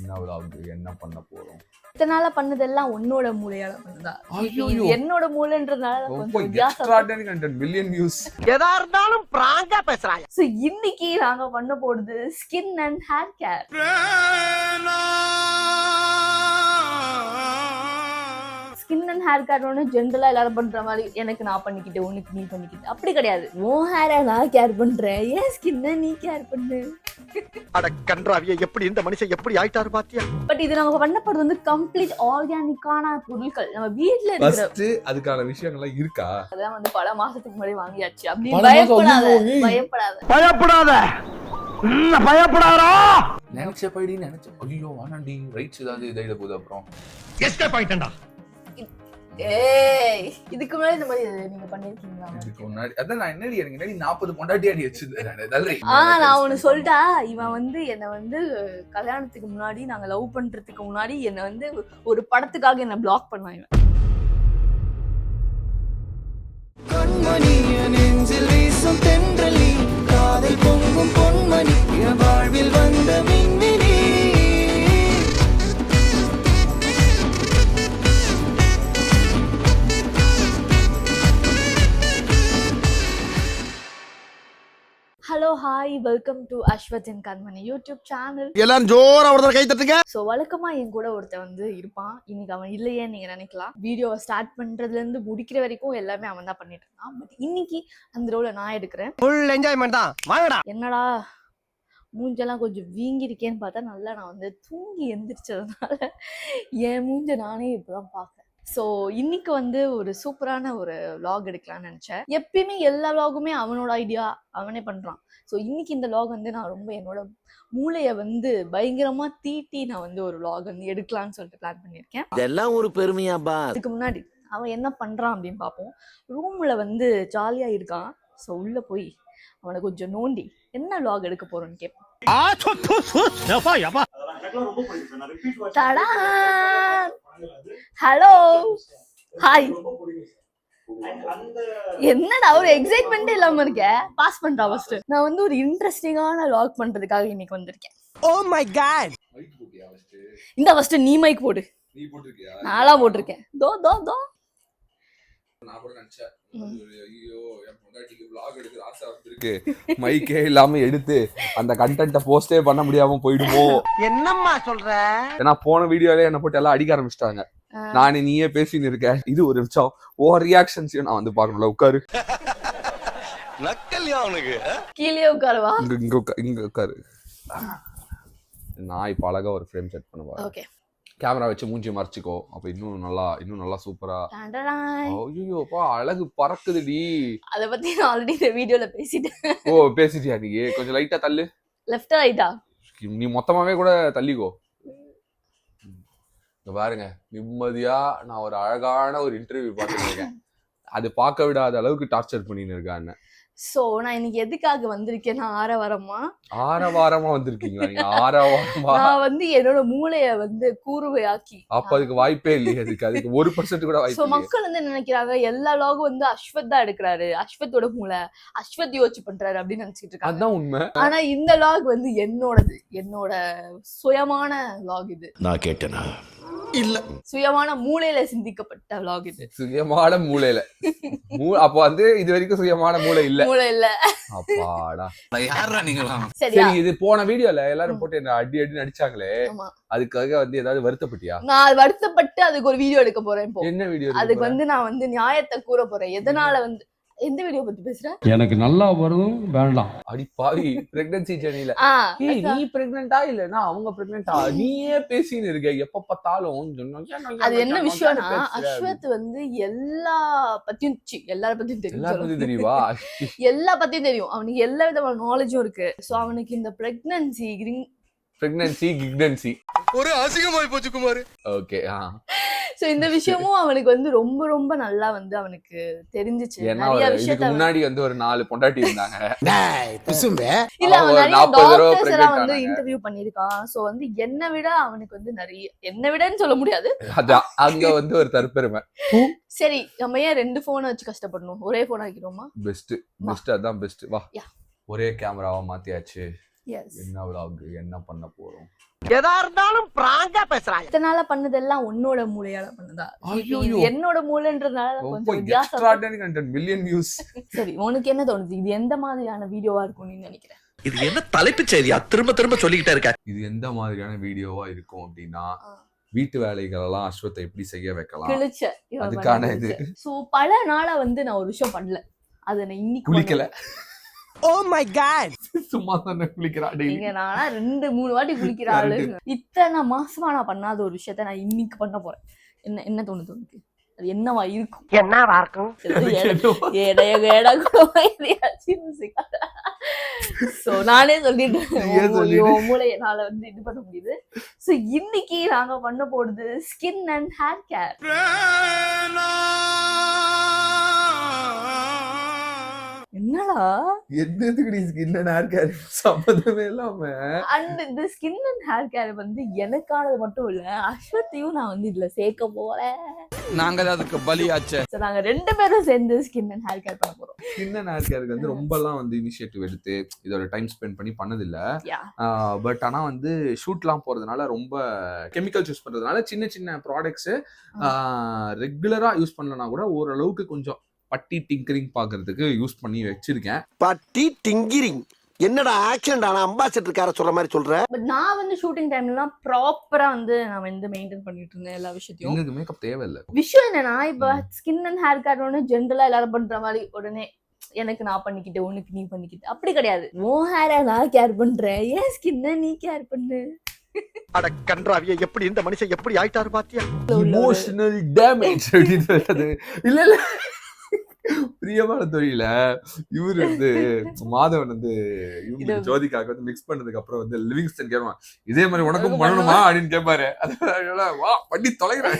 என்ன vlog என்ன பண்ண போறோம்? இத்தனால பண்ணதெல்லாம் உன்னோட மூளையால பண்ணதா? ஐயோ என்னோட மூளைன்றதுனால கொஞ்சம் எக்ஸ்ட்ராடனரி கண்டென்ட் மில்லியன் வியூஸ். எதா இருந்தாலும் பிராங்கா பேசுறாங்க. சோ இன்னைக்கு நாங்க பண்ண போறது skin and hair care. Skin and hair care ஒன்று ஜென்ரலா எல்லாரும் பண்ற மாதிரி எனக்கு நான் பண்ணிக்கிட்டு உனக்கு நீ பண்ணிக்கிட்டு அப்படி கிடையாது. உன் ஹேரை நான் கேர் பண்றேன், ஏன் ஸ்கின்னை நீ கேர் பண்ணு. அட கன்றாவிய, எப்படி இந்த மனுஷன் எப்படி ஆயிட்டாரு பாத்தியா? பட் இது நம்ம பண்ண போறது வந்து கம்ப்ளீட் ஆர்கானிக்கான பொருட்கள். நம்ம வீட்ல இருக்கிற அதுக்கான விஷயங்கள்லாம் இருக்கா? அதெல்லாம் வந்து பல மாசத்துக்கு முன்னாடி வாங்கியாச்சு. அப்படி பயப்படாத பயப்படாதா நினைச்ச படி நினைச்ச ஐயோ வானாண்டி ரைட்ஸ் ஏதாவது இதையில போகுது. அப்புறம் எஸ்கேப் ஆயிட்டேன்டா. ஏய் இதுக்கு முன்னாடி இந்த மாதிரி நீங்க பண்ணிருக்கீங்களா? இதுக்கு முன்னாடி அதான் நான் என்னடி எனக்கு என்னடி 40 பொண்டாட்டி அடி வச்சிருந்தேன். நான் ஒன்னு சொல்லிட்டா, இவன் வந்து என்ன வந்து கல்யாணத்துக்கு முன்னாடி நாங்க லவ் பண்றதுக்கு முன்னாடி என்ன வந்து ஒரு படத்துக்காக என்ன பிளாக் பண்ணான் இவன். கண்மணி நெஞ்சில் வீசும் தென்றலி காதல் பொங்கும் பொன்மணி வாழ்வில் வந்த மின்மினி. Hello hi, welcome to Ashwath and Kanmani YouTube channel. எல்லாரும் ஜோரா ஒருத்தர் கை தட்டுங்க. ஸோ வழக்கமா என் கூட ஒருத்தன் வந்து இருப்பான். இன்னைக்கு அவன் இல்லையே நீங்க நினைக்கலாம். வீடியோவை ஸ்டார்ட் பண்றதுல இருந்து முடிக்கிற வரைக்கும் எல்லாமே அவன் தான் பண்ணிட்டு இருந்தான். பட் இன்னைக்கு அந்த ரோலை நான் எடுக்கிறேன். ஃபுல் என்ஜாய்மெண்ட் தான். வாங்கடா. என்னடா மூஞ்செல்லாம் கொஞ்சம் வீங்கி இருக்கேன்னு பார்த்தா நல்லா நான் வந்து தூங்கி எந்திரிச்சதுனால என் மூஞ்ச நானே இப்பதான் பார்க்கறேன். ஸோ இன்னைக்கு வந்து ஒரு சூப்பரான ஒரு vlog எடுக்கலாம்னு நினைச்சேன். எப்பயுமே எல்லா vlogுமே அவனோட ஐடியா, அவனே பண்றான். ஸோ இன்னைக்கு இந்த vlog வந்து நான் ரொம்ப என்னோட மூளையை வந்து பயங்கரமா தீட்டி நான் வந்து ஒரு vlog வந்து எடுக்கலாம்னு சொல்லிட்டு பிளான் பண்ணியிருக்கேன். இதெல்லாம் ஒரு பெருமையா பா. அதுக்கு முன்னாடி அவன் என்ன பண்றான் அப்படின்னு பார்ப்போம். ரூம்ல வந்து ஜாலியா இருக்கான். ஸோ உள்ள போய் அவனை கொஞ்சம் நோண்டி என்ன vlog எடுக்க போறோம்னு கேட்பான். Hello hi. என்னடா ஒரு எக்ஸைட்மெண்ட் இல்லாம இருக்க? பாஸ் பண்றா ஃபர்ஸ்ட். நான் வந்து ஒரு இன்ட்ரெஸ்டிங்கான லாக் பண்றதுக்காக இன்னைக்கு வந்திருக்கேன். Oh my god. இந்த ஃபர்ஸ்ட் நீ மைக் போடு. நீ போட்டுருக்கியா? நானா போட்டிருக்கேன். தோ தோ தோ. நான் கூட நினைச்சேன் ஐயோ என் பொண்டாட்டிக்கு vlog எடுக்கிற ஆசை இருக்கு, மைக்கே இல்லாம எடுத்து அந்த கண்டென்ட்டை போஸ்டே பண்ண முடியாம போயிடுமோ. என்னம்மா சொல்ற? ஏன்னா போன வீடியோல என்ன போட்டு எல்லாம் அடிக்க ஆரம்பிச்சிட்டாங்க. நானே நீயே பேசின்னு இருக்கேன். இது ஒரு நிமிஷம் ஓ ரியாக்ஷன்ஸையும் நான் வந்து பார்க்கணும்ல. உட்காரு. நக்கல்யா அவனுக்கு. கீழே உட்காருவா. இங்க உட்காரு. நான் இப்ப அழகா ஒரு ஃப்ரேம் செட் பண்ணுவா. ஓகே. கேமரா வச்சு மூஞ்சி மறைச்சிக்கோ. அப்ப இன்னும் நல்லா சூப்பரா. ஐயோப்பா அழகு பறக்குதுடி. அத பத்தி நான் ஆல்ரெடி இந்த வீடியோல பேசிட்டேன். ஓ பேசிட்டியா? நீ கொஞ்சம் லைட்டா தள்ளு. லெஃப்ட் ரைட்டா? நீ மொத்தமாவே கூட தள்ளிக்கோ. இங்க பாருங்க, நிம்மதியா நான் ஒரு அழகான ஒரு இன்டர்வியூ பார்த்துட்டு இருக்கேன். அது பார்க்க விடாத அளவுக்கு டார்ச்சர் பண்ணின்னு இருக்கான்னு. சோ நான் இன்னைக்கு எதுக்காக வந்திருக்கேன்னா ஆரவாரமா வந்திருக்கீங்களா நீங்க? ஆரவாரமா நான் வந்து என்னோட மூளைய வந்து கூர்வையாக்கி. அப்ப அதுக்கு வாய்ப்பே இல்லையே. அதுக்கு 1% கூட வாய்ப்பு. சோ மக்கள் வந்து நினைக்கிறாங்க எல்லா லாகும் வந்து அஸ்வத் தான் எடுக்கிறாரு, அஸ்வத்தோட மூளை, அஸ்வத் யோசிச்சு பண்றாரு அப்படின்னு நினைச்சிட்டு இருக்காங்க. அதுதான் உண்மை. ஆனா இந்த லாக் வந்து என்னோடது, என்னோட சுயமான லாக் இது. நான் கேட்டேனா? இல்ல, சுயமான மூளையில சிந்திக்கப்பட்ட vlog இது. சுயமான மூளையில அப்ப வந்து இது வரைக்கும் சுயமான மூளை இல்ல. அப்பாடா யாரா நீங்களா? சரி, இது போன வீடியோல எல்லாரும் போட்டு என்ன அடி அடிச்சாங்களே, அதுக்காக வந்து ஏதாவது வருத்தப்பட்டியா? நான் வருத்தப்பட்டு அதுக்கு ஒரு வீடியோ எடுக்க போறேன் இப்போ. என்ன வீடியோ? அதுக்கு வந்து நான் வந்து நியாயத்தை கூற போறேன். எதனால வந்து எந்த வீடியோ பத்தி பேசுற? எனக்கு நல்லா வரும் வேண்டாம். அடி பாவி, பிரெக்னன்சி ஜர்னில நீ பிரெக்னன்ட்டா இல்லனா அவங்க பிரெக்னன்ட்டா நீயே பேசின்னு இருக்க எப்ப பார்த்தாலும். அது என்ன விஷயம்னா அஸ்வத் வந்து எல்லார பத்தியும் தெரியுமா? எல்லா பத்தியும் தெரியும். அவனுக்கு எல்லா விதமான நாலேஜும் இருக்கு. சோ அவனுக்கு இந்த பிரெக்னன்சி ஒரு அசிங்கமாய் போச்சு குமார். ஓகே. சோ இந்த விஷயமும் அவனுக்கு வந்து ரொம்ப ரொம்ப நல்லா வந்து அவனுக்கு தெரிஞ்சிச்சு. நிறைய விஷயத்தை முன்னாடி வந்து ஒரு 4 பொண்டாட்டி இருந்தாங்க. இல்ல அவன் நிறைய டாக்டர்ஸ் எல்லாம் வந்து இன்டர்வியூ பண்ணிருக்கான். சோ வந்து என்னை விட அவனுக்கு வந்து நிறைய, என்ன விடன்னு சொல்ல முடியாது, அதான் அங்க வந்து ஒரு தற்பெருமை. சரி நம்ம ஏன் 2 போனை வச்சு கஷ்டப்படணும், ஒரே போன் ஆக்கிடுவோமா? பெஸ்ட் அதான் பெஸ்ட். வா ஒரே கேமராவா மாத்தியாச்சு. என்ன vlog, என்ன பண்ண போறோம், எதா இருந்தாலும் பிராங்கா பேசுறாங்க. இத்தனால பண்ணதெல்லாம் உன்னோட மூளையால பண்ணதா? இது என்னோட மூளைன்றதுனால கொஞ்சம் வித்தியாசம். extraordinary content, million views. சரி, உனக்கு என்ன தோணுது, இது எந்த மாதிரியான வீடியோவா இருக்கும் நீ நினைக்கிற? இது என்ன தலைப்பு செய்தியா திரும்ப திரும்ப சொல்லிக்கிட்டே இருக்க? இது எந்த மாதிரியான வீடியோவா இருக்கும் அப்படின்னா, வீட்டு வேலைகள் எல்லாம் அஸ்வத்தை எப்படி செய்ய வைக்கலாம், அதுக்கான இது. சோ பல நாளா வந்து நான் ஒரு விஷயம் பண்ணல, அதை நான் இன்னைக்கு குளிக்கல. ஓ மை காட், சும்மா தானே குளிக்கிறா டெய்லி. நானா 2-3 வாட்டி குளிக்கிறாள். இத்தனை மாசமா நான் பண்ணாத ஒரு விஷயத்த நான் இன்னைக்கு பண்ண போறேன். என்ன தோணுது உனக்கு? அது என்னவா இருக்கும்? என்னவா இருக்கும்? நானே சொல்லிட்டேன், மூளை என்னால வந்து இது பண்ண முடியுது. சோ இன்னைக்கு நாங்க பண்ண போறது ஸ்கின் அண்ட் ஹேர் கேர். என்னடா என்னதுக்கு நீ ஸ்கின் அண்ட் ஹேர் கேர் சம்பந்தமே இல்லாம? அண்ட் இந்த ஸ்கின் அண்ட் ஹேர் கேர் வந்து எனக்கானது மட்டும் இல்ல, அஸ்வத்தையும் நான் வந்து இதுல சேர்க்க போறேன். நாங்க அதுக்கு பலியாச்சே. சோ நாங்க 2 பேரும் சேர்ந்து ஸ்கின் அண்ட் ஹேர் கேர் பண்ண போறோம். ஸ்கின் அண்ட் ஹேர் கேருக்கு வந்து ரொம்பலாம் வந்து இனிஷியேட்டிவ் எடுத்து இதோட டைம் ஸ்பெண்ட் பண்ணி பண்ணதில்ல. பட் ஆனா வந்து ஷூட்லாம் போறதுனால ரொம்ப கெமிக்கல்ஸ் யூஸ் பண்றதுனால சின்ன சின்ன ப்ராடக்ட்ஸ் ரெகுலரா யூஸ் பண்ணலனா கூட ஓரளவுக்கு கொஞ்சம் பட்டி டிங்கரிங் பாக்குறதுக்கு யூஸ் பண்ணி வச்சிருக்கேன். பட்டி டிங்கரிங் என்னடா ஆக்சிடென்ட் ஆன அம்பாசிடர் கார சொல்ற மாதிரி சொல்ற? பட் நான் வந்து ஷூட்டிங் டைம்ல ப்ராப்பரா வந்து நான் வந்து மெயின்டைன் பண்ணிட்டு இருந்தேன் எல்லா விஷயத்தையும். உங்களுக்கு மேக்கப் தேவையில்லை. விஷயம் என்னன்னா, இப்ப ஸ்கின் அண்ட் ஹேர் கேர் ஒன்று ஜென்ரலா எல்லாரும் பண்ற மாதிரி உடனே எனக்கு நான் பண்ணிக்கிட்டேன், உனக்கு நீ பண்ணிக்கிட்டு அப்படி கிடையாது. உன் ஹேரை நான் கேர் பண்றேன், ஏன் ஸ்கின்னை நீ கேர் பண்ணு. அட கன்றாவிய, எப்படி இந்த மனுஷன் எப்படி ஆயிட்டாரு பாத்தியா? எமோஷனல் டேமேஜ் அப்படின்றது இல்ல இல்ல. பிரியமான தொழில இவரு வந்து மாதவன் வந்து இவங்க ஜோதிகாக்கு வந்து மிக்ஸ் பண்ணதுக்கு அப்புறம் வந்து லிவிங்ஸ்டன் கேட்பான், இதே மாதிரி உனக்கும் பண்ணணுமா அப்படின்னு கேட்பாரு. வா பண்ணி தொலைகிறேன்.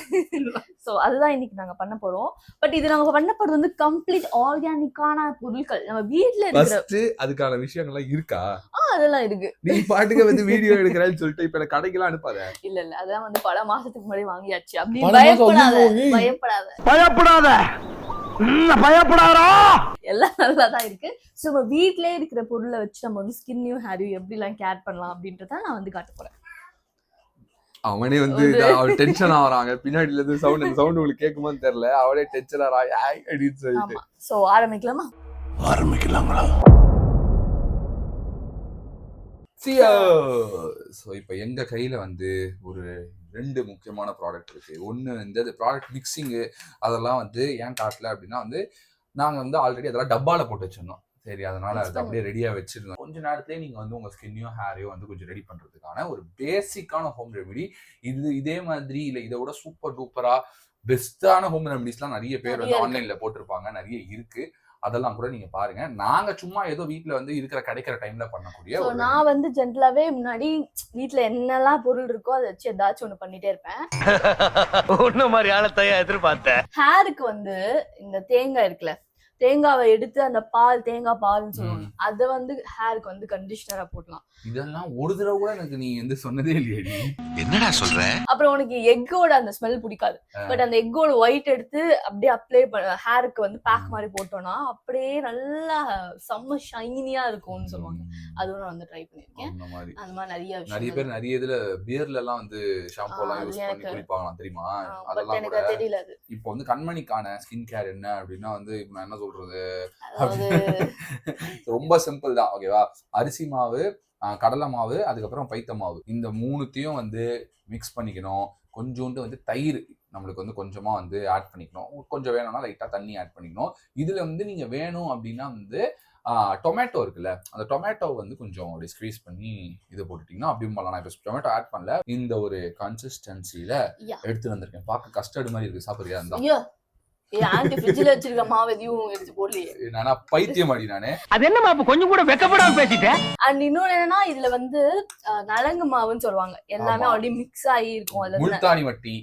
சோ அதுதான் இன்னைக்கு நாங்க பண்ண போறோம். பட் இது நாங்க பண்ண போறது வந்து கம்ப்ளீட் ஆர்கானிக்கான பொருட்கள். நம்ம வீட்ல இருக்கிற அதுக்கான விஷயங்கள்லாம் இருக்கா? அதெல்லாம் இருக்கு. நீ பாட்டுக்கு வந்து வீடியோ எடுக்கிறேன்னு சொல்லிட்டு இப்ப கடைக்கெல்லாம் அனுப்பாத. இல்ல அதெல்லாம் வந்து பல மாசத்துக்கு முன்னாடி வாங்கியாச்சு. அப்படி பயப்படாத எல்லாம் நல்லாதான் இருக்கு. சோ நம்ம வீட்லயே இருக்கிற பொருளை வச்சு நம்ம வந்து ஸ்கின்னையும் ஹேரையும் எப்படி எல்லாம் கேர் பண்ணலாம் அப்படின்றத நான் வந்து காட்ட போறேன். அவனே வந்து டென்ஷன் ஆவறாங்க, பின்னாடில இருந்து சவுண்ட் உங்களுக்கு கேக்குமான்னு தெரியல, அவளே டென்ஷன் ஆறா அப்படின்னு சொல்லிட்டு. சோ ஆரம்பிக்கலாமா? ஆரம்பிக்கலாங்களா? ஸோ இப்போ எங்க கையில வந்து ஒரு 2 முக்கியமான ப்ராடக்ட் இருக்கு. ஒன்று வந்து அது ப்ராடக்ட் மிக்சிங்கு அதெல்லாம் வந்து ஏன் காட்டல அப்படின்னா வந்து நாங்கள் வந்து ஆல்ரெடி அதெல்லாம் டப்பாவில் போட்டு வச்சிருந்தோம். சரி, அதனால அது அப்படியே ரெடியாக வச்சிருந்தோம். கொஞ்ச நேரத்திலே நீங்கள் வந்து உங்கள் ஸ்கின்னையும் ஹேரையும் வந்து கொஞ்சம் ரெடி பண்ணுறதுக்கான ஒரு பேசிக்கான ஹோம் ரெமெடி இது. இதே மாதிரி இல்லை இதை விட சூப்பர் டூப்பரா பெஸ்டான ஹோம் ரெமெடிஸ்லாம் நிறைய பேர் வந்து ஆன்லைனில் போட்டிருப்பாங்க, நிறைய இருக்கு. அதெல்லாம் கூட நீங்க பாருங்க. நாங்க சும்மா ஏதோ வீட்ல வந்து இருக்கிற கிடைக்கிற டைம்ல பண்ணக்கூடிய. நான் வந்து ஜென்ரலாவே முன்னாடி வீட்ல என்னெல்லாம் பொருள் இருக்கோ அதை வச்சு ஏதாச்சும் ஒண்ணு பண்ணிட்டே இருப்பேன். ஒண்ணு மாதிரி ஆளத்தையா எதிர்பார்த்தேன். ஹேருக்கு வந்து இந்த தேங்காய் இருக்குல்ல, தேங்காவை எடுத்து அந்த தேங்காய் பால்னு சொல்லுவாங்க, அதை வந்து ஹேருக்கு வந்து கண்டிஷனரா போடலாம். இதெல்லாம் ஒரு தடவை கூட எனக்கு நீ வந்து சொன்னதே இல்லையே. என்னடா சொல்ற? அப்புறம் உனக்கு எக்கோட அந்த ஸ்மெல் பிடிக்காது. பட் அந்த எக்கோட ஒயிட் எடுத்து அப்படியே அப்ளை ஹேருக்கு வந்து பேக் மாதிரி போட்டோம்னா அப்படியே நல்லா செம்ம ஷைனியா இருக்கும்னு சொல்லுவாங்க. அதுவும் நான் வந்து ட்ரை பண்ணிருக்கேன். அந்த மாதிரி நிறைய பேர் நிறைய இதுல பியர்ல எல்லாம் வந்து ஷாம்பு எல்லாம் யூஸ் பண்ணி குளிப்பாங்களாம், தெரியுமா? அதெல்லாம் எனக்கு தெரியல. இப்போ வந்து கண்மணிக்கான ஸ்கின் கேர் என்ன அப்படின்னா வந்து நான் என்ன சொல்றது, ரொம்ப சிம்பிள் தான். ஓகேவா? அரிசி மாவு, கடலை மாவு, அதுக்கப்புறம் பைத்த மாவு, இந்த 3த்தையும் வந்து மிக்ஸ் பண்ணிக்கணும். கொஞ்சோண்டு வந்து தயிர் நம்மளுக்கு வந்து கொஞ்சமா வந்து ஆட் பண்ணிக்கணும். கொஞ்சம் வேணும்னா லைட்டா தண்ணி ஆட் பண்ணிக்கணும். இதுல வந்து நீங்க வேணும் அப்படின்னா வந்து டொமேட்டோ இருக்குல்ல, அந்த டொமேட்டோ வந்து கொஞ்சம் அப்படி ஸ்க்வீஸ் பண்ணி இது போட்டுட்டீங்கன்னா அப்படியும் பண்ணலாம். நான் இப்போ டொமேட்டோ ஆட் பண்ணல. இந்த ஒரு கன்சிஸ்டன்சில எடுத்து வந்திருக்கேன். பார்க்க கஸ்டர்ட் மாதிரி இருக்கு. சாப்பிடுறியா? இருந்தா வச்சிருக்க மாவு எதையும் எடுத்து போடலையே. நானா பைத்தியம் அடி நானே. அது என்ன மாவு கொஞ்சம் கூட வெக்கப்படாம பேசிட்டேன். அண்ட் இன்னொன்னு என்னன்னா, இதுல வந்து நலங்கு மாவுன்னு சொல்லுவாங்க, எல்லாமே ஆல்ரெடி மிக்ஸ் ஆகி இருக்கும். அதுல முல்தானி மட்டி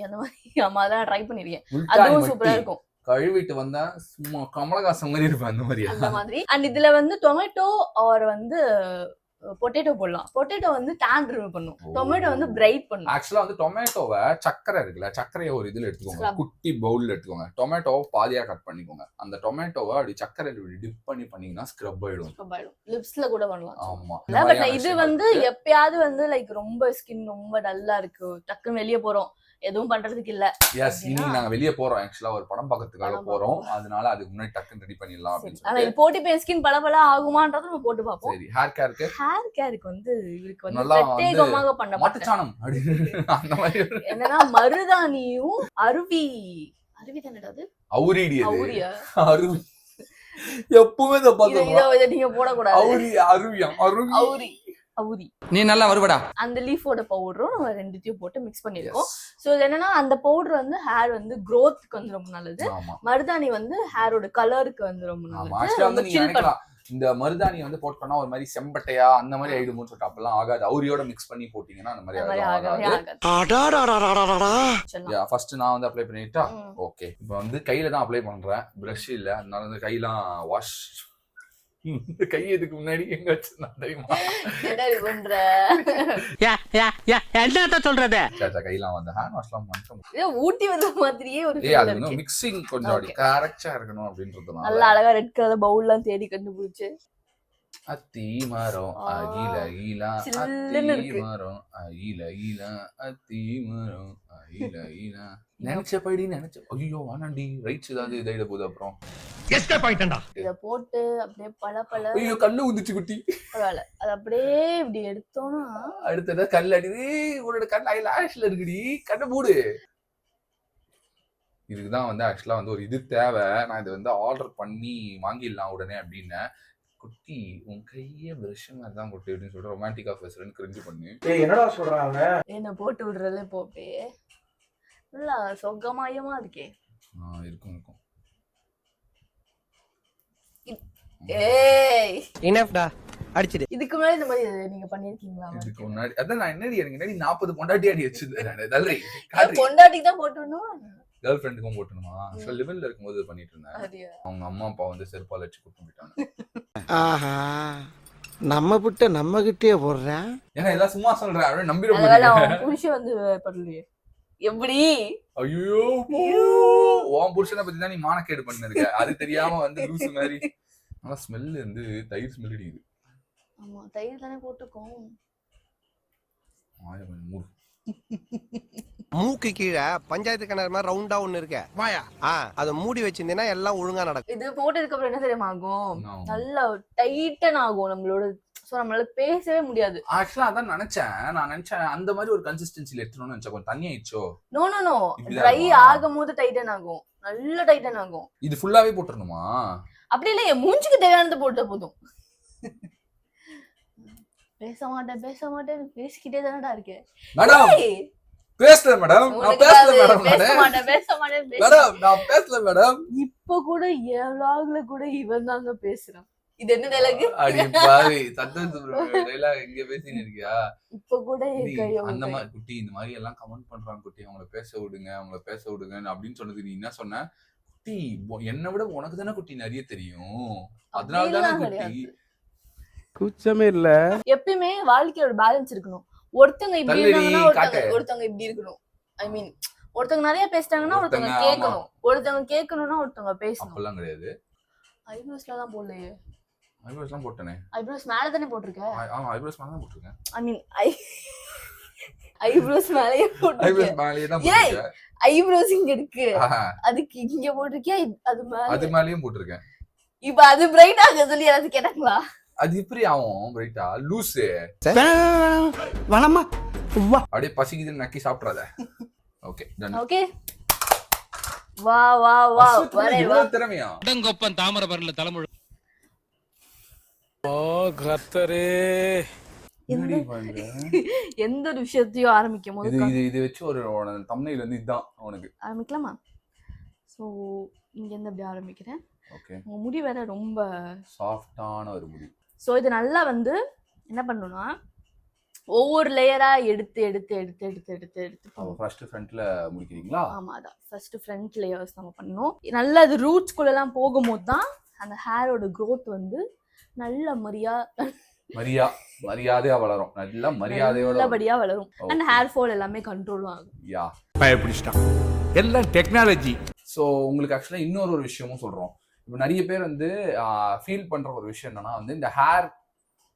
அந்த மாதிரி அதெல்லாம் ட்ரை பண்ணிருக்கேன். அதுவும் சூப்பரா இருக்கும். கழுவிட்டு வந்தா சும்மா கமலஹாசன் மாதிரி இருப்பேன், அந்த மாதிரி. அண்ட் இதுல வந்து டொமேட்டோ ஆர் வந்து பொட்டேட்டோ போடலாம். பொட்டேட்டோ வந்து டேன் ரிமூவ் பண்ணும், டொமேட்டோ வந்து பிரைட் பண்ணும். ஆக்சுவலா வந்து டொமேட்டோவை சக்கரை இருக்குல்ல, சக்கரையை ஒரு இதுல எடுத்துக்கோங்க, குட்டி பவுல்ல எடுத்துக்கோங்க. டொமேட்டோவை பாதியா கட் பண்ணிக்கோங்க. அந்த டொமேட்டோவை அப்படி சக்கரையில டிப் பண்ணீங்கன்னா ஸ்க்ரப் ஆயிடும். லிப்ஸ்ல கூட பண்ணலாம். ஆமா. பட் இது வந்து எப்பயாவது வந்து லைக் ரொம்ப ஸ்கின் ரொம்ப டல்லா இருக்கு, டக்குன்னு வெளியே போறோம், எதுவும் பண்றதுக்கு இல்ல. எஸ், இன்னைக்கு நாங்க வெளியே போறோம். ஆக்சுவலா ஒரு படம் பார்க்கறதுக்காக போறோம். அதனால அதுக்கு முன்னாடி டக்குன்னு ரெடி பண்ணிடலாம் அப்படின்னு சொல்லி. ஆனா இது போட்டு பே ஸ்கின் பளபள ஆகுமான்றத நம்ம போட்டு பாப்போம். சரி, ஹேர் கேருக்கு வந்து இவருக்கு வந்து பிரத்யேகமாக பண்ண மாட்டுச்சாணம் அந்த மாதிரி என்னன்னா மருதாணியும் அருவி தானடா அது, அவுரிடி அவுரியா அருவி எப்பவுமே இத பாத்துறோம். நீங்க போட கூடாது. அவுரி நீ நல்லா வருவடா. அந்த லீஃபோட பவுடரும் நம்ம ரெண்டுத்தையும் போட்டு மிக்ஸ் பண்ணிருக்கோம். சோ இது என்னன்னா அந்த பவுடர் வந்து ஹேர் வந்து growthக்கு வந்து ரொம்ப நல்லது. மருதாணி வந்து ஹேரோட கலருக்கு வந்து ரொம்ப நல்லது. இந்த மருதாணியை வந்து போட்டோம்னா ஒரு மாதிரி செம்பட்டையா அந்த மாதிரி ஆயிடுமோன்னு சொல்லிட்டு அப்பெல்லாம் ஆகாது. அவுரியோட மிக்ஸ் பண்ணி போட்டீங்கன்னா அந்த மாதிரி ஆகாது. ஃபர்ஸ்ட் நான் வந்து அப்ளை பண்ணிட்டா ஓகே. இப்போ வந்து கையில தான் அப்ளை பண்றேன், பிரஷ் இல்ல, அதனால வந்து கையெல்லாம் வாஷ். இந்த கை இதுக்கு முன்னாடி எங்க வச்சிருந்தா தெரியுமா? என்ன சொல்றது? கையெல்லாம் வந்து ஹேண்ட் வாஷ்லாம் பண்ணிட்டோம். ஊட்டி வந்த மாதிரியே ஒரு மிக்சிங் கொஞ்சம் அப்படி கரெக்டா இருக்கணும் அப்படின்றதுனால நல்லா அழகா ரெட் கலர் பவுல்லாம் தேடி கண்டுபிடிச்சு அத்தி மரம் அகில அகிலா அத்தி மரம் அகில அகிலா அத்தி மரம் அகில அகிலா நினைச்சபடி நினைச்ச ஐயோ வானாண்டி ரைட்ஸ் ஏதாவது இதாயிட போகுது. அப்புறம் இத போட்டு அப்படியே பல ஐயோ கல்லு ஊந்துச்சு குட்டி. பரவாயில்ல, அது அப்படியே இப்படி எடுத்தோம்னா அடுத்தது கல் அடிது. உன்னோட கண் ஐ லாஷ்ல இருக்குடி, கண்ணை மூடு. இதுக்குதான் வந்து ஆக்சுவலா வந்து ஒரு இது தேவை. நான் இது வந்து ஆர்டர் பண்ணி வாங்கிடலாம் உடனே அப்படின்னு. குட்டி உன் கைய பிரஷ் மாதிரி தான் குட்டி அப்படின்னு சொல்லிட்டு ரொமான்டிக்கா பேசுறேன்னு கிரிஞ்சு பண்ணு. என்னடா சொல்றாங்க? என்ன போட்டு விடுறதுல போப்பே நல்லா சொகமாயமா இருக்கே. இருக்கும் இருக்கும். ஏய் இனஃப்டா அடிச்சிடு. இதுக்கு முன்னாடி இந்த மாதிரி நீங்க பண்ணிருக்கீங்களா? இதுக்கு முன்னாடி அதான் நான் என்னடி எனக்கு முன்னாடி 40 பொண்டாட்டி அடி வச்சிருந்தேன். பொண்டாட்டிக்கு தான் போட்டுணும், கேர்ள் ஃப்ரெண்டுக்கும் போட்டணுமா? ஆக்சுவலா லிவிங்ல இருக்கும்போது பண்ணிட்டு இருந்தேன். அவங்க அம்மா அப்பா வந்து செருப்பால வச்சு கூட்டு போயிட்டாங்க. ஆஹா, நம்ம கிட்ட நம்ம கிட்டே போடுறேன். ஏன்னா இதெல்லாம் சும்மா சொல்றேன், அப்படியே நம்பிட புருஷன் வந்து பண்ணலையே எப்படி? ஐயோ உன் புருஷனை பத்தி தான் நீ மானக்கேடு பண்ணிருக்க, அது தெரியாம வந்து லூசு மாதிரி. நல்லா ஸ்மெல் வந்து தயிர் ஸ்மெல் அடிக்குது. ஆமா தயிர் தானே போட்டுக்கோம். மூக்கு கீழே பஞ்சாயத்து கிணறு மாதிரி ரவுண்டா ஒண்ணு இருக்க வாயா, அதை மூடி வச்சிருந்தீங்கன்னா எல்லாம் ஒழுங்கா நடக்கும். இது போட்டதுக்கு அப்புறம் என்ன தெரியுமா ஆகும்? நல்லா டைட்டன் ஆகும் நம்மளோட. சோ நம்மளால பேசவே முடியாது. ஆக்சுவலா அதான் நான் நினைச்சேன் அந்த மாதிரி ஒரு கன்சிஸ்டன்சில எடுத்துறோம்னு நினைச்சேன். கொஞ்சம் தண்ணி ஆயிடுச்சோ? நோ ட்ரை ஆகும்போது டைட்டன் ஆகும், நல்ல டைட்டன் ஆகும். இது ஃபுல்லாவே போட்டுறணுமா? அப்படி இல்ல, என் மூஞ்சுக்கு தேவையானது போட்டா போதும். பேச மாட்டேன் பேசிக்கிட்டே தானடா இருக்கேன். மேடம் பேசல மேடம், நான் பேசல மேடம். இப்ப கூட என் vlogல கூட இவன் தாங்க பேசுறான். இது என்ன டைலாக்? அடி பாவி சத்தம் சுப்ரமணியம் டைலாக் இங்க பேசிட்டு இருக்கியா? இப்ப கூட அந்த மாதிரி குட்டி இந்த மாதிரி எல்லாம் கமெண்ட் பண்றாங்க குட்டி, அவங்கள பேச விடுங்க அப்படின்னு சொன்னது. நீ என்ன சொன்ன? குட்டி என்ன விட உனக்கு தானே குட்டி நிறைய தெரியும், அதனால தானே குட்டி. கூச்சமே இல்ல. எப்பயுமே வாழ்க்கையோட பேலன்ஸ் இருக்கணும். ஒருத்தங்க இப்படி இருந்தாங்கன்னா ஒருத்தங்க இப்படி இருக்கணும். ஐ மீன் ஒருத்தங்க நிறைய பேசிட்டாங்கன்னா ஒருத்தங்க கேட்கணும், ஒருத்தங்க கேட்கணும்னா ஒருத்தங்க பேசணும். அப்பெல்லாம் கிடையாது. ஐப்ரோஸ்ல தான் போடலையே. ஐப்ரோஸ்லாம் போட்டனே. ஐப்ரோஸ் மேல தானே போட்டுருக்க? ஆமா ஐப்ரோஸ் மேல தான் போட்டுருக்கேன். ஐ மீன் ஐப்ரோஸ் மேலயே போட்டுருக்க. ஐப்ரோஸ் மேலயே தான் போட்டுருக்கேன். ஐப்ரோஸ் இங்க இருக்கு, அதுக்கு இங்க போட்டுருக்கியா? அது மேலயும் போட்டுருக்கேன். இப்ப அது பிரைட் ஆக சொல்லி யாராவது கேட்டாங்களா? அது எப்படி ஆகும் பிரைட்டா? லூசு வணமா அப்படியே பசிக்குதுன்னு நக்கி சாப்பிடாத. Okay done. ஓகே வா வரே வா. திறமையா டங்கொப்பன் தாமரபரணில தலைமுழு. ஓ கர்த்தரே, எந்த ஒரு விஷயத்தையும் ஆரம்பிக்கும் போது இது வச்சு ஒரு தம்ப்நெயில் வந்து இதுதான் உனக்கு ஆரம்பிக்கலாமா? சோ இங்க இருந்து அப்படி ஆரம்பிக்கிறேன். ஓகே. உங்க முடி வேற ரொம்ப சாஃப்டான ஒரு முடி. சோ இது நல்லா வந்து என்ன பண்ணணும்னா ஒவ்வொரு லேயரா எடுத்து ஃபர்ஸ்ட் ஃப்ரண்ட்ல முடிக்கிறீங்களா? ஆமா அதான் ஃபர்ஸ்ட் ஃப்ரண்ட் லேயர்ஸ் நம்ம பண்ணணும். நல்லா அது ரூட்ஸ் குள்ள எல்லாம் போகும்போது தான் அந்த ஹேரோட growth வந்து நல்ல முறையா மரியாதையா வளரும், நல்லா மரியாதையோட நல்லபடியா வளரும். அண்ட் ஹேர் ஃபால் எல்லாமே கண்ட்ரோல் ஆகும். யா பயப்பிடிச்சிட்டான் எல்லாம் டெக்னாலஜி. ஸோ உங்களுக்கு ஆக்சுவலாக இன்னொரு விஷயமும் சொல்றோம். இப்போ நிறைய பேர் வந்து ஃபீல் பண்ற ஒரு விஷயம் என்னன்னா வந்து இந்த ஹேர்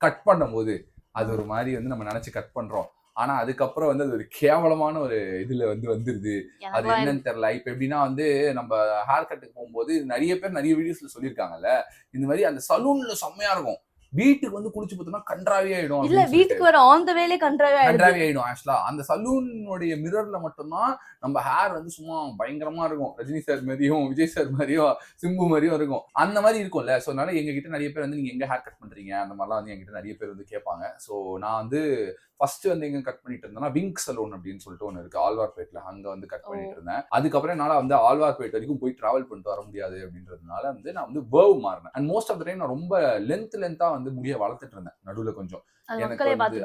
கட் பண்ணும்போது அது ஒரு மாதிரி வந்து நம்ம நினைச்சு கட் பண்றோம், ஆனா அதுக்கப்புறம் வந்து அது ஒரு கேவலமான ஒரு இதுல வந்து வந்துருது. அது என்னன்னு தெரியல. இப்ப எப்படின்னா வந்து நம்ம ஹேர் கட்டுக்கு போகும்போது நிறைய பேர் நிறைய வீடியோஸ்ல சொல்லியிருக்காங்கல்ல, இந்த மாதிரி அந்த சலூன்ல செம்மையா இருக்கும், வீட்டுக்கு வந்து குளிச்சு பார்த்தோம்னா கன்றாவி ஆயிடும். இல்ல வீட்டுக்கு வர ஆன் த வேலே கன்றாவி ஆயிடும். ஆக்சுவலா அந்த சலூனுடைய மிரர்ல மட்டும்தான் நம்ம ஹேர் வந்து சும்மா பயங்கரமா இருக்கும். ரஜினி சார் மாதிரியும் விஜய் சார் மாதிரியும் சிம்பு மாதிரியும் இருக்கும், அந்த மாதிரி இருக்கும்ல. ஸோ அதனால எங்ககிட்ட நிறைய பேர் வந்து நீங்க எங்க ஹேர் கட் பண்றீங்க அந்த மாதிரிலாம் வந்து எங்ககிட்ட நிறைய பேர் வந்து கேட்பாங்க. ஸோ நான் வந்து ஃபர்ஸ்ட் வந்து எங்க கட் பண்ணிட்டு இருந்தேன்னா விங்க் சலூன் அப்படின்னு சொல்லிட்டு ஒன்று இருக்கு ஆழ்வார்பேட்ல, அங்க வந்து கட் பண்ணிட்டு இருந்தேன். அதுக்கப்புறம் என்னால வந்து ஆழ்வார்பேட் வரைக்கும் போய் டிராவல் பண்ணிட்டு வர முடியாது அப்படின்றதுனால வந்து நான் வந்து வேர்வ் மாறினேன். And most of the time நான் ரொம்ப லென்த்தா வந்து முடிய வளர்த்துட்டு இருந்தேன் நடுவுல கொஞ்சம். எனக்கு வந்து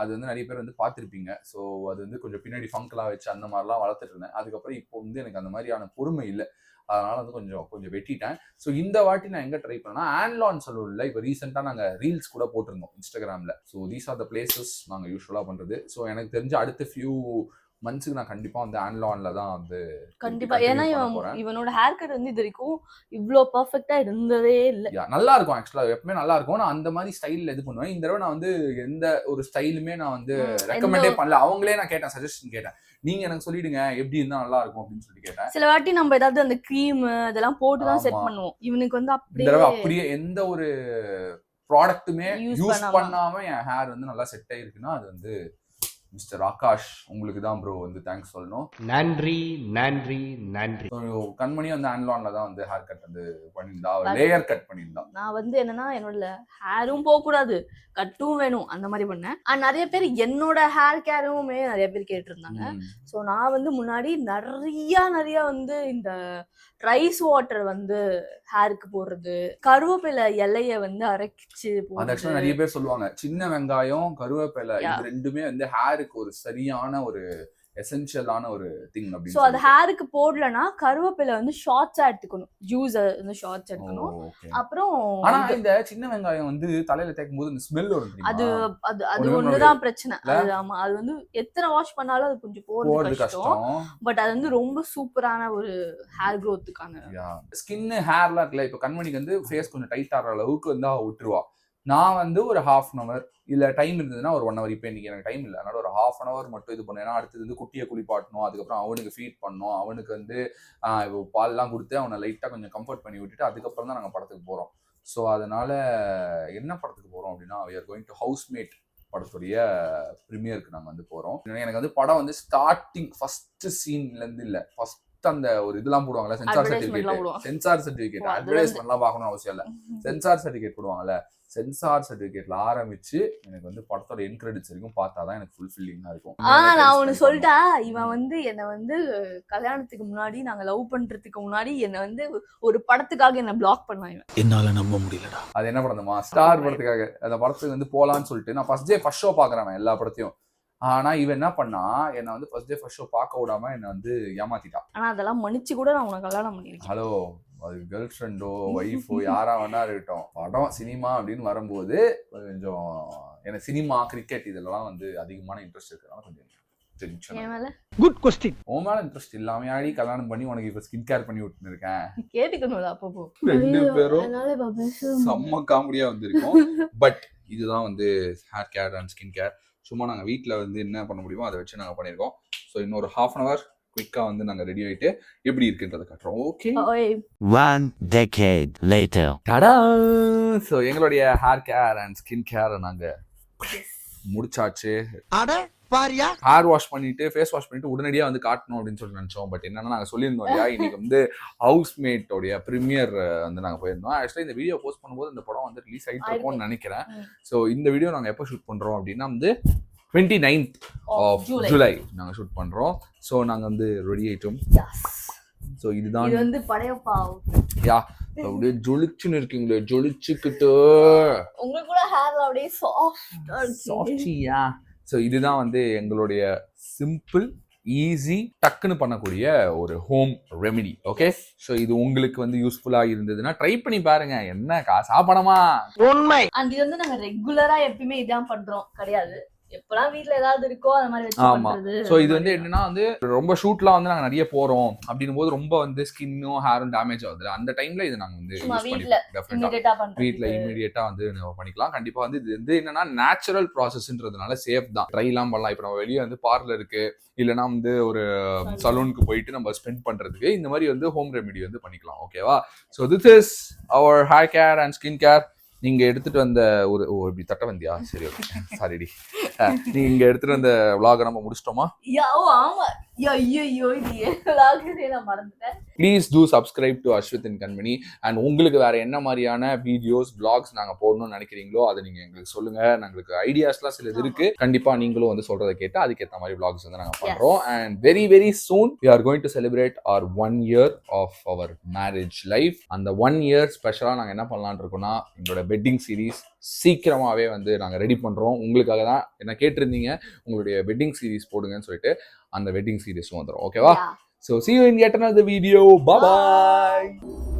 அது வந்து நிறைய பேர் வந்து பார்த்திருப்பீங்க. ஸோ அது வந்து கொஞ்சம் பின்னாடி ஃபங்க்லாம் வச்சு அந்த மாதிரிலாம் வளர்த்துட்டு இருந்தேன். அதுக்கப்புறம் இப்போ வந்து எனக்கு அந்த மாதிரியான பொறுமை இல்லை, அதனால வந்து கொஞ்சம் வெட்டிட்டேன். ஸோ இந்த வாட்டி நான் எங்க ட்ரை பண்ணேன்னா ஆன்லான் சலூன்ல இப்போ ரீசெண்டா நாங்க ரீல்ஸ் கூட போட்டிருந்தோம் இன்ஸ்டாகிராம்ல. So these are the places நாங்க யூஸ்வலா பண்றது. ஸோ எனக்கு தெரிஞ்ச அடுத்த ஃபியூ மந்த்ஸ்க்கு நான் கண்டிப்பா வந்து ஆன்லான்ல தான் வந்து கண்டிப்பா, ஏன்னா இவனோட ஹேர் கட் வந்து இது வரைக்கும் இவ்ளோ பெர்ஃபெக்ட்டா இருந்ததே இல்ல. நல்லா இருக்கும் ஆக்சுவலா, எப்பவுமே நல்லா இருக்கும். நான் அந்த மாதிரி ஸ்டைல்ல இது பண்ணுவேன். இந்த தடவை நான் வந்து எந்த ஒரு ஸ்டைலுமே நான் வந்து ரெக்கமெண்டே பண்ணல, அவங்களே நான் கேட்டேன், சஜஷன் கேட்டேன், நீங்க எனக்கு சொல்லிடுங்க எப்படி இருந்தா நல்லா இருக்கும் அப்படின்னு சொல்லி கேட்டேன். சில வாட்டி நம்ம ஏதாவது அந்த கிரீம் அதெல்லாம் போட்டு தான் செட் பண்ணுவோம். இவனுக்கு வந்து அப்படியே எந்த ஒரு ப்ராடக்ட்டுமே யூஸ் பண்ணாம என் ஹேர் வந்து நல்லா செட் ஆயிருக்குன்னா அது வந்து மிஸ்டர் ஆகாஷ் உங்களுக்கு தான் ப்ரோ வந்து தேங்க்ஸ் சொல்லணும். நன்றி நன்றி நன்றி. கண்மணியும் வந்து ஆன்லான்ல தான் வந்து ஹேர் கட் வந்து பண்ணியிருந்தா, லேயர் கட் பண்ணியிருந்தா. நான் வந்து என்னன்னா என்னோட ஹேரும் போகக்கூடாது கட்டும் வேணும் அந்த மாதிரி பண்ணேன். நிறைய பேர் என்னோட ஹேர் கேருமே நிறைய பேர் கேட்டிருந்தாங்க. ஸோ நான் வந்து முன்னாடி நிறைய வந்து இந்த ரைஸ் வாட்டர் வந்து ஹேருக்கு போடுறது, கருவேப்பிலை இலைய வந்து அரைச்சு போடுறது. நிறைய பேர் சொல்லுவாங்க சின்ன வெங்காயம் கருவேப்பிலை இது ரெண்டுமே வந்து ஹேருக்கு ஒரு சரியான ஒரு எசென்ஷியலான ஒரு திங் அப்படி. சோ அது ஹேருக்கு போடலனா கருவேப்பிலை வந்து ஷார்ட்ஸா எடுத்துக்கணும், ஜூஸ் வந்து ஷார்ட்ஸ் எடுக்கணும். அப்புறம் ஆனா இந்த சின்ன வெங்காயம் வந்து தலையில தேய்க்கும் போது ஸ்மெல் வரும். அது ஒண்ணுதான் பிரச்சனை. ஆமா, அது வந்து எத்தனை வாஷ் பண்ணாலும் அது கொஞ்சம் போறது கஷ்டம். பட் அது வந்து ரொம்ப சூப்பரான ஒரு ஹேர் க்ரோத்துக்கான. ஸ்கின் ஹேர்லாம் இருக்குல்ல, இப்ப கண்மணிக்கு வந்து ஃபேஸ் கொஞ்சம் டைட் ஆகிற அளவுக்கு வந்து விட்டுருவா. நான் வந்து ஒரு 1/2 hour இல்ல டைம் இருந்ததுன்னா ஒரு 1 hour. இப்போ இன்னைக்கு எனக்கு டைம் இல்லை, அதனால ஒரு 1/2 hour மட்டும் இது பண்ணேன். அடுத்தது வந்து குட்டியை குளிப்பாட்டணும், அதுக்கப்புறம் அவனுக்கு ஃபீட் பண்ணணும், அவனுக்கு வந்து இப்போ பால்லாம் கொடுத்து அவனை லைட்டாக கொஞ்சம் கம்ஃபர்ட் பண்ணி விட்டுட்டு அதுக்கப்புறம் தான் நாங்கள் படத்துக்கு போகிறோம். ஸோ அதனால என்ன படத்துக்கு போகிறோம் அப்படின்னா we are going to housemate படத்துடைய ப்ரீமியருக்கு நாங்கள் வந்து போகிறோம். எனக்கு வந்து படம் வந்து ஸ்டார்டிங் ஃபர்ஸ்ட் சீன்லேருந்து இல்லை, ஃபர்ஸ்ட் அந்த ஒரு இதெல்லாம் போடுவாங்கல்ல, சென்சார் சர்டிஃபிகேட் அட்வர்டைஸ்மெண்ட்லாம் பார்க்கணும்னு அவசியம் இல்லை, சென்சார் சர்டிஃபிகேட் போடுவாங்கல்ல, சென்சார் சர்டிஃபிகேட்ல ஆரம்பிச்சு எனக்கு வந்து படத்தோட எண்ட் கிரெடிட்ஸ் வரைக்கும் பார்த்தாதான் எனக்கு ஃபுல்ஃபில்லிங்கா இருக்கும். நான் ஒண்ணு சொல்லிட்டா, இவன் வந்து என்ன வந்து கல்யாணத்துக்கு முன்னாடி நாங்க லவ் பண்றதுக்கு முன்னாடி என்ன வந்து ஒரு படத்துக்காக என்ன பிளாக் பண்ணான். என்னால நம்ப முடியலடா. அது என்ன படமா, ஸ்டார் படத்துக்காக அந்த படத்துக்கு வந்து போலான்னு சொல்லிட்டு நான் ஃபர்ஸ்ட் ஷோ பாக்குறேன் எல்லா படத்தையும். ஆனா இவன் என்ன பண்ணா, என்ன வந்து ஃபர்ஸ்ட் ஷோ பார்க்க விடாம என்ன வந்து ஏமாத்திட்டான். ஆனா அதெல்லாம் மன்னிச்சு கூட நான் உனக்கு கல்யாணம் பண்ணிருக்கேன். ஹலோ, அது கேர்ள் ஃப்ரெண்டோ ஒய்ஃபோ யாரா வேணா இருக்கட்டும், படம் சினிமா அப்படின்னு வரும்போது கொஞ்சம் எனக்கு சினிமா கிரிக்கெட் இதெல்லாம் வந்து அதிகமான இன்ட்ரெஸ்ட் இருக்கிறதுனால கொஞ்சம் குட் கொஸ்டின். உன் மேல இன்ட்ரெஸ்ட் இல்லாம ஆடி கல்யாணம் பண்ணி உனக்கு இப்ப ஸ்கின் கேர் பண்ணி விட்டு இருக்கேன். கேட்டுக்கணும் அப்பப்போ. 2 பேரும் செம்ம காமெடியா வந்திருக்கும். பட் இதுதான் வந்து hair care and skin care. சும்மா நாங்க வீட்டுல வந்து என்ன பண்ண முடியுமோ அதை வச்சு நாங்க பண்ணிருக்கோம். ஸோ இன்னொரு 1/2 hour குயிக்கா வந்து நாங்க ரெடி ஆயிட்டு எப்படி இருக்குன்றத காட்டுறோம். ஓகே. 1 decade later. டடா. ஸோ எங்களுடைய hair care and skin care நாங்க முடிச்சாச்சு. ஹேர் வாஷ் பண்ணிட்டு ஃபேஸ் வாஷ் பண்ணிட்டு உடனடியா வந்து காட்டணும் அப்படின்னு சொல்லி நினைச்சோம். பட் என்னன்னா நாங்க சொல்லியிருந்தோம் இல்லையா, இன்னைக்கு வந்து ஹவுஸ்மேட்டோடைய ப்ரீமியர் வந்து நாங்க போயிருந்தோம். ஆக்சுவலி இந்த வீடியோ போஸ்ட் பண்ணும்போது இந்த படம் வந்து ரிலீஸ் ஆகிட்டு இருக்கும்னு நினைக்கிறேன். ஸோ இந்த வீடியோ நாங்க எப்போ ஷூட் பண்றோம் அப்படின்னா வந்து 29th of July நாங்க ஷூட் பண்றோம். ஸோ நாங்க வந்து ரெடி ஆயிட்டோம். ஸோ இதுதான் வந்து படையப்பா. யா, அப்படியே ஜொலிச்சுன்னு இருக்கீங்களே, ஜொலிச்சுக்கிட்டு உங்களுக்கு கூட ஹேர்ல அப்படியே சாஃப்டா இருக்கு. சாஃப்டியா. ஸோ இதுதான் வந்து எங்களுடைய சிம்பிள் ஈஸி டக்குன்னு பண்ணக்கூடிய ஒரு ஹோம் ரெமெடி. ஓகே, ஸோ இது உங்களுக்கு வந்து யூஸ்ஃபுல்லா இருந்ததுன்னா ட்ரை பண்ணி பாருங்க. என்ன காசா பணமா? உண்மை. அண்ட் இது வந்து நாங்க ரெகுலரா எப்பயுமே இதான் பண்றோம் கிடையாது. எப்பலாம் வீட்ல ஏதாவது இருக்கோ அந்த மாதிரி வச்சு ஆமா. பண்றது. சோ இது வந்து என்னன்னா வந்து ரொம்ப ஷூட்லாம் வந்து நாங்க நிறைய போறோம் அப்படின்னும் போது ரொம்ப வந்து ஸ்கின்னும் ஹேரும் டேமேஜ் ஆகுது. அந்த டைம்ல இது நாங்க வந்து சும்மா யூஸ் வீட்ல பண்ணிக்கலாம். இமிடியேட்டா பண்றது. வீட்ல இமிடியேட்டா வந்து நம்ம பண்ணிக்கலாம். கண்டிப்பா வந்து இது வந்து என்னன்னா நேச்சுரல் ப்ராசஸ்ன்றதுனால சேஃப் தான். ட்ரைலாம் பண்ணலாம். இப்போ நம்ம வெளியே வந்து பார்லருக்கு இல்லைன்னா வந்து ஒரு சலூனுக்கு போயிட்டு நம்ம ஸ்பெண்ட் பண்றதுக்கு இந்த மாதிரி வந்து ஹோம் ரெமெடி வந்து பண்ணிக்கலாம். ஓகேவா? So this is our hair care and skin care. நீங்க எடுத்துட்டு வந்த ஒரு இப்படி தட்ட வந்தியா? சரி, ஓகே, சாரிடி. நீங்க எடுத்துட்டு வந்த vlog நம்ம முடிச்சிட்டோமா? ஆமா. ஐயோ இது எல்லாமே நான் மறந்துட்டேன். Please do subscribe to as with in Kanmani. And உங்களுக்கு வேற என்ன மாதிரியான வீடியோஸ் vlogs நாங்க போடணும்னு நினைக்கிறீங்களோ அதை நீங்க எங்களுக்கு சொல்லுங்க. எங்களுக்கு ஐடியாஸ்லாம் சிலது இருக்கு. கண்டிப்பா நீங்களும் வந்து சொல்றதை கேட்டு அதுக்கேற்ற மாதிரி vlogs வந்து நாங்க பண்றோம். And very very soon we are going to celebrate our 1 year of our marriage life. அந்த 1 year ஸ்பெஷலா நாங்க என்ன பண்ணலாம்னு இருக்கோம்னா எங்களோட வெட்டிங் சீரீஸ் சீக்கிரமாவே வந்து நாங்க ரெடி பண்றோம். உங்களுக்காக தான் என்ன கேட்டிருந்தீங்க, உங்களுடைய வெட்டிங் சீரீஸ் போடுங்கன்னு சொல்லிட்டு அந்த வெட்டிங் சீரீஸும் வந்துடும். ஓகேவா? So see you in yet another video. Bye bye.